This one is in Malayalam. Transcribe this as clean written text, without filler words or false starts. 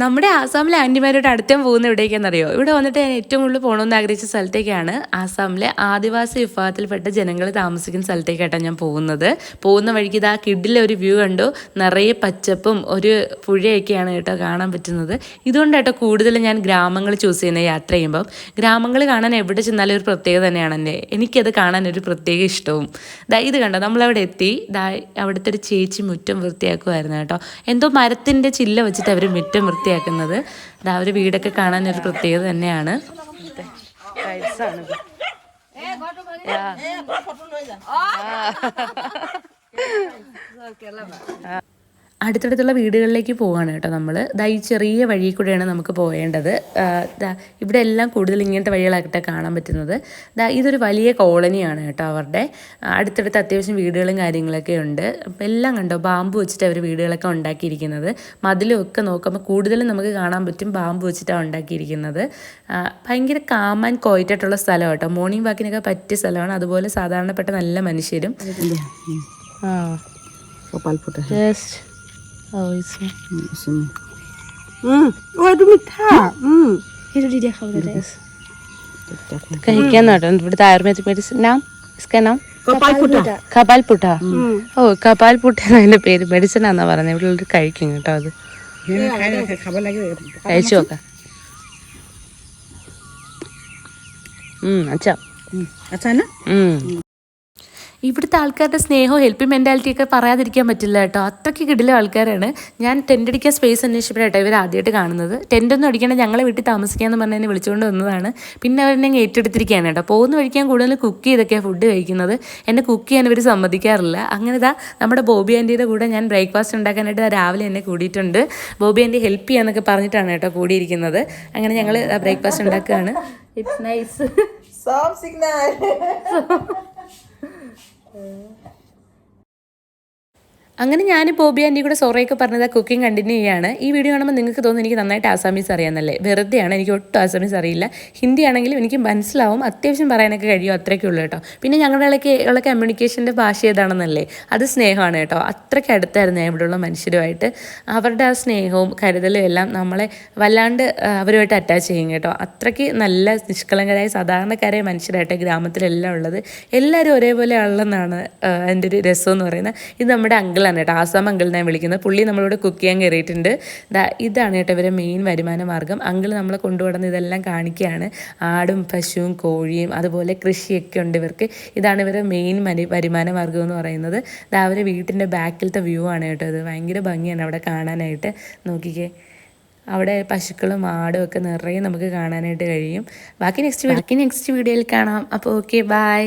നമ്മുടെ ആസാമിലെ ആൻറ്റിമാരോട് അടുത്താൻ പോകുന്ന എവിടേക്കാണെന്നറിയോ? ഇവിടെ വന്നിട്ട് ഞാൻ ഏറ്റവും കൂടുതൽ പോകണമെന്ന് ആഗ്രഹിച്ച സ്ഥലത്തേക്കാണ്. ആസാമിലെ ആദിവാസി വിഭാഗത്തിൽപ്പെട്ട ജനങ്ങൾ താമസിക്കുന്ന സ്ഥലത്തേക്കായിട്ടാണ് ഞാൻ പോകുന്നത്. പോകുന്ന വഴിക്ക് ഇതാ കിഡിലെ ഒരു വ്യൂ കണ്ടു. നിറയെ പച്ചപ്പും ഒരു പുഴയൊക്കെയാണ് കേട്ടോ കാണാൻ പറ്റുന്നത്. ഇതുകൊണ്ടാട്ടോ കൂടുതൽ ഞാൻ ഗ്രാമങ്ങൾ ചൂസ് ചെയ്യുന്നത് യാത്ര ചെയ്യുമ്പം. ഗ്രാമങ്ങൾ കാണാൻ എവിടെ ചെന്നാലും ഒരു പ്രത്യേകത തന്നെയാണ് എൻ്റെ. എനിക്കത് കാണാൻ ഒരു പ്രത്യേക ഇഷ്ടവും. ഇത് കണ്ടോ, നമ്മളവിടെ എത്തി. അവിടുത്തെ ഒരു ചേച്ചി മുറ്റം വൃത്തിയാക്കുമായിരുന്നു കേട്ടോ. എന്തോ മരത്തിൻ്റെ ചില്ല വെച്ചിട്ട് അവർ മുറ്റം വൃത്തിയാക്കുന്നത്. ഒരു വീടൊക്കെ കാണാൻ ഒരു പ്രത്യേകത തന്നെയാണ്. അടുത്തടുത്തുള്ള വീടുകളിലേക്ക് പോവാണ് കേട്ടോ നമ്മൾ. ഈ ചെറിയ വഴി കൂടെയാണ് നമുക്ക് പോകേണ്ടത്. ഇവിടെ എല്ലാം കൂടുതൽ ഇങ്ങനത്തെ വഴികളായിട്ട് കാണാൻ പറ്റുന്നത്. ഇതൊരു വലിയ കോളനിയാണ് കേട്ടോ അവരുടെ. അടുത്തടുത്ത് അത്യാവശ്യം വീടുകളും കാര്യങ്ങളൊക്കെ ഉണ്ട്. അപ്പം എല്ലാം കണ്ടോ, ബാമ്പു വെച്ചിട്ട് അവർ വീടുകളൊക്കെ ഉണ്ടാക്കിയിരിക്കുന്നത്. മതിലും ഒക്കെ നോക്കുമ്പോൾ കൂടുതലും നമുക്ക് കാണാൻ പറ്റും ബാമ്പു വെച്ചിട്ടാണ് ഉണ്ടാക്കിയിരിക്കുന്നത്. ഭയങ്കര കാം ആൻഡ് ക്വയറ്റായിട്ടുള്ള സ്ഥലം കേട്ടോ. മോർണിംഗ് വാക്കിനൊക്കെ പറ്റിയ സ്ഥലമാണ്. അതുപോലെ സാധാരണപ്പെട്ട നല്ല മനുഷ്യരും. കഴിക്കാൻ ഇവിടുത്തെ ആയുർവേദിക് മെഡിസിൻ കപാൽ പുട്ട. ഓ, കപാൽ പുട്ട എന്നതിന്റെ പേര്. മെഡിസിൻ ആണെന്നാ പറഞ്ഞത്. ഇവിടെ കഴിക്കും കേട്ടോ. അത് കഴിച്ചു നോക്കാം. അച്ഛാ ഇവിടുത്തെ ആൾക്കാരുടെ സ്നേഹവും ഹെൽപ്പിംഗ് മെൻറ്റാലിറ്റിയൊക്കെ പറയാതിരിക്കാൻ പറ്റില്ല കേട്ടോ. അത്രയ്ക്ക് കിടില ആൾക്കാരാണ്. ഞാൻ ടെൻ്റ് അടിക്കാൻ സ്പേസ് അന്വേഷിച്ചപ്പോഴാട്ടോ ഇവർ ആദ്യമായിട്ട് കാണുന്നത്. ടെൻ്റൊന്നും അടിക്കണം, ഞങ്ങളെ വീട്ടിൽ താമസിക്കാമെന്ന് പറഞ്ഞ് എന്നെ വിളിച്ചുകൊണ്ട് വന്നതാണ്. പിന്നെ അവരെന്നെ ഏറ്റെടുത്തിരിക്കുകയാണ് കേട്ടോ. പോകുന്ന വഴിക്കാൻ കൂടുതൽ കുക്ക് ചെയ്തൊക്കെയാണ് ഫുഡ് കഴിക്കുന്നത്. എന്നെ കുക്ക് ചെയ്യാൻ ഇവർ സമ്മതിക്കാറില്ല. അങ്ങനെ നമ്മുടെ ബോബി ആൻറ്റിയുടെ കൂടെ ഞാൻ ബ്രേക്ക്ഫാസ്റ്റ് ഉണ്ടാക്കാനായിട്ട് രാവിലെ എന്നെ കൂടിയിട്ടുണ്ട്. ബോബി ആൻറ്റി ഹെൽപ്പ് ചെയ്യാന്നൊക്കെ പറഞ്ഞിട്ടാണ് കേട്ടോ കൂടിയിരിക്കുന്നത്. അങ്ങനെ ഞങ്ങൾ ബ്രേക്ക്ഫാസ്റ്റ് ഉണ്ടാക്കുകയാണ്. It's nice. അങ്ങനെ ഞാൻ ബോബി ആൻറ്റി കൂടെ സോറയൊക്കെ പറഞ്ഞത് കുക്കിംഗ് കണ്ടിന്യൂ ചെയ്യാണ്. ഈ വീഡിയോ കാണുമ്പോൾ നിങ്ങൾക്ക് തോന്നുന്നു എനിക്ക് നന്നായിട്ട് ആസാമീസ് അറിയാമെന്നല്ലേ. വെറുതെയാണ്, എനിക്ക് ഒട്ടും ആസാമീസ് അറിയില്ല. ഹിന്ദി ആണെങ്കിലും എനിക്ക് മനസ്സിലാവും, അത്യാവശ്യം പറയാനൊക്കെ കഴിയും, അത്രയ്ക്കേ ഉള്ളൂ കേട്ടോ. പിന്നെ ഞങ്ങളുടെ ഉള്ള കമ്മ്യൂണിക്കേഷൻ്റെ ഭാഷ ഏതാണെന്നല്ലേ, അത് സ്നേഹമാണ് കേട്ടോ. അത്രയ്ക്ക് അടുത്തായിരുന്നു ഞാൻ ഇവിടെയുള്ള മനുഷ്യരുമായിട്ട്. അവരുടെ ആ സ്നേഹവും കരുതലും എല്ലാം നമ്മളെ വല്ലാണ്ട് അവരുമായിട്ട് അറ്റാച്ച് ചെയ്യും കേട്ടോ. അത്രയ്ക്ക് നല്ല നിഷ്കളങ്കരായ സാധാരണക്കാരായ മനുഷ്യരായിട്ട് ഗ്രാമത്തിലെല്ലാം ഉള്ളത്. എല്ലാവരും ഒരേപോലെ ആണെന്നാണ് എൻ്റെ ഒരു രസം എന്ന് പറയുന്നത്. ഇത് നമ്മുടെ അങ്കിളാണ് കേട്ടോ, ആസാം അങ്കിളിനാണ് വിളിക്കുന്നത്. പുള്ളി നമ്മളോട് കുക്ക് ചെയ്യാൻ കയറിയിട്ടുണ്ട്. ഇതാണ് കേട്ടോ ഇവരെ മെയിൻ വരുമാന മാർഗ്ഗം. അങ്കിൾ നമ്മളെ കൊണ്ടുപോകുന്ന ഇതെല്ലാം കാണിക്കുകയാണ്. ആടും പശുവും കോഴിയും അതുപോലെ കൃഷിയൊക്കെ ഉണ്ട് ഇവർക്ക്. ഇതാണ് ഇവരെ മെയിൻ വരുമാന മാർഗ്ഗം എന്ന് പറയുന്നത്. അവരെ വീട്ടിൻ്റെ ബാക്കിലത്തെ വ്യൂ ആണ് കേട്ടോ. ഇത് ഭയങ്കര ഭംഗിയാണ് അവിടെ കാണാനായിട്ട്. നോക്കിക്കേ, അവിടെ പശുക്കളും ആടും ഒക്കെ നിറയെ നമുക്ക് കാണാനായിട്ട് കഴിയും. ബാക്കി നെക്സ്റ്റ് വീഡിയോയിൽ കാണാം. അപ്പോൾ ഓക്കെ, ബൈ.